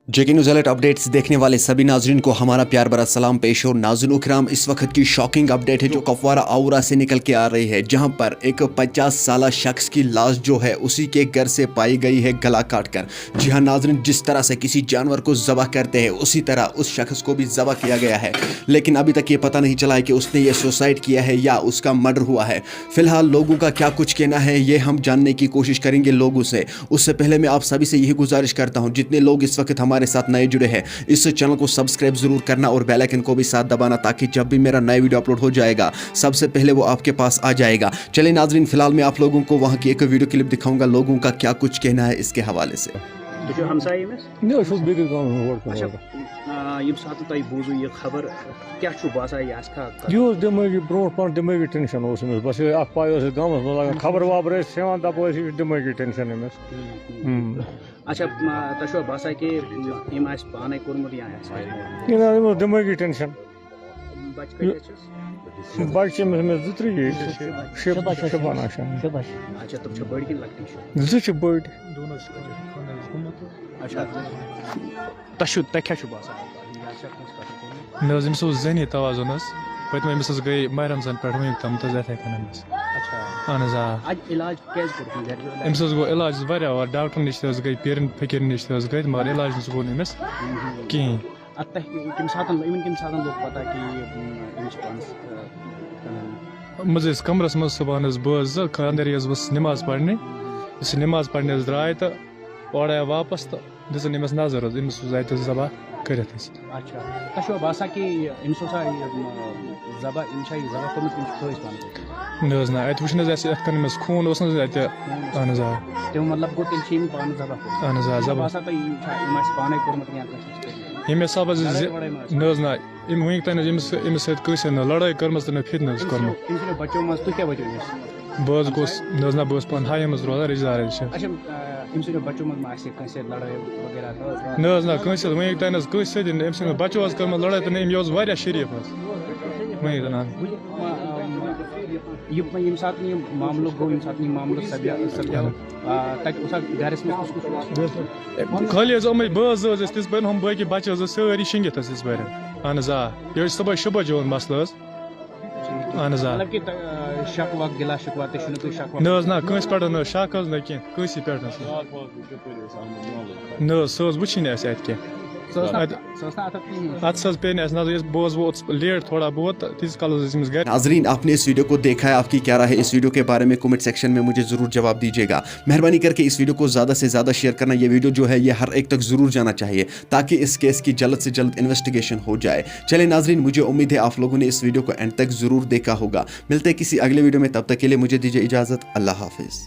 जेके news alert updates देखने वाले सभी नाजरीन को हमारा प्यार भरा सलाम पेश हो। नाज़रीन इकराम, इस वक्त की शॉकिंग अपडेट है जो कुपवारा आउरा से निकल के आ रही है, जहां पर एक 50 साला शख्स की लाश जो है उसी के घर से पाई गई है गला काट कर। जी हाँ नाजरीन, जिस तरह से किसी जानवर को ज़बह करते हैं उसी तरह उस शख्स को भी ज़बह किया गया है, लेकिन अभी तक ये पता नहीं चला है कि उसने ये सुसाइड किया है या उसका मर्डर हुआ है। फिलहाल लोगों का क्या कुछ कहना है ये हम जानने की कोशिश करेंगे लोगों से। उससे पहले मैं आप सभी से यही गुजारिश करता हूँ, जितने लोग इस वक्त हमारे साथ नए जुड़े हैं इस चैनल को सब्सक्राइब जरूर करना और बेल आइकन को भी साथ दबाना, ताकि जब भी मेरा नया वीडियो अपलोड हो जाएगा सबसे पहले वो आपके पास आ जाएगा। चलिए नाजरीन, फिलहाल मैं आप लोगों को वहां की एक वीडियो क्लिप दिखाऊंगा, लोगों का क्या कुछ कहना है इसके हवाले से। दिमागी ब्रो दिमागी टेंशन बस पाए खबर वबर दप दिमागी टेंशन अच्छा तशो बासा के इम आस पाने कोरमुत या दिमागी टेंशन बच्चे में जुत्री शबाना अच्छा तुम छ बड़ी की लगती जुच बड़ अच्छा तशो तख्या छ बासा नज़म सो जनी तवाजुन पतम अमिस गई माह रमजान पे वह तम तो जैसे अच्छा अहन आज इलाज कैसे करती है अमिस गो इलाज वाह डॉक्टर निश गई पीरन फकीर निश गई मगर इलाज गो अमिस कहीं लोग पता कि मज कमरस मज सुबह बस खानदारी बस नमाज पढ़ने नमाज पढ़ने द्राय तो और आया वापस तो दिन अमिस नजर अमिस जाए जबा कर। अच्छा तशो बासा कि जबा ना अत वो खून अहन तम मतलब गो तेल पान जबा अहन जबा पाने ये हिसाब ना वन तन अमिस सत लड़ाई कर्म तो फितन बचो मज तुम क्या बचो बस गोस ना बस पान हाई मज रोजान रिश्तेदार बचो मज लड़ाई वगैरह ना कंस वन तन कंस सत बचो कर्म लड़ाई तो यह वारिया शरीफ वन ये सात मामलों गो मामलों खाली बस तिस बन हम बाकी बच्चे सारी शिंगित तिस बर अहन यह सुबह शुभ जोन मसल अहन शक वक गिला शिकवा ना कंस पे न शक ना कह पे न सह वुचन अत पे बोस वो लेट थोड़ा बहुत तीस कल घर। नाजरीन, आपने इस वीडियो को देखा है, आपकी क्या राय है इस वीडियो के बारे में कमेंट सेक्शन में मुझे जरूर जवाब दीजिएगा। मेहरबानी करके इस वीडियो को ज़्यादा से ज़्यादा शेयर करना। ये वीडियो जो है ये हर एक तक ज़रूर जाना चाहिए ताकि इस केस की जल्द से जल्द इन्वेस्टिगेशन हो जाए। चले नाजरीन, मुझे उम्मीद है आप लोगों ने इस वीडियो को एंड तक ज़रूर देखा होगा। मिलते हैं किसी अगले वीडियो में, तब तक के लिए मुझे दीजिए इजाज़त। अल्लाह हाफिज़।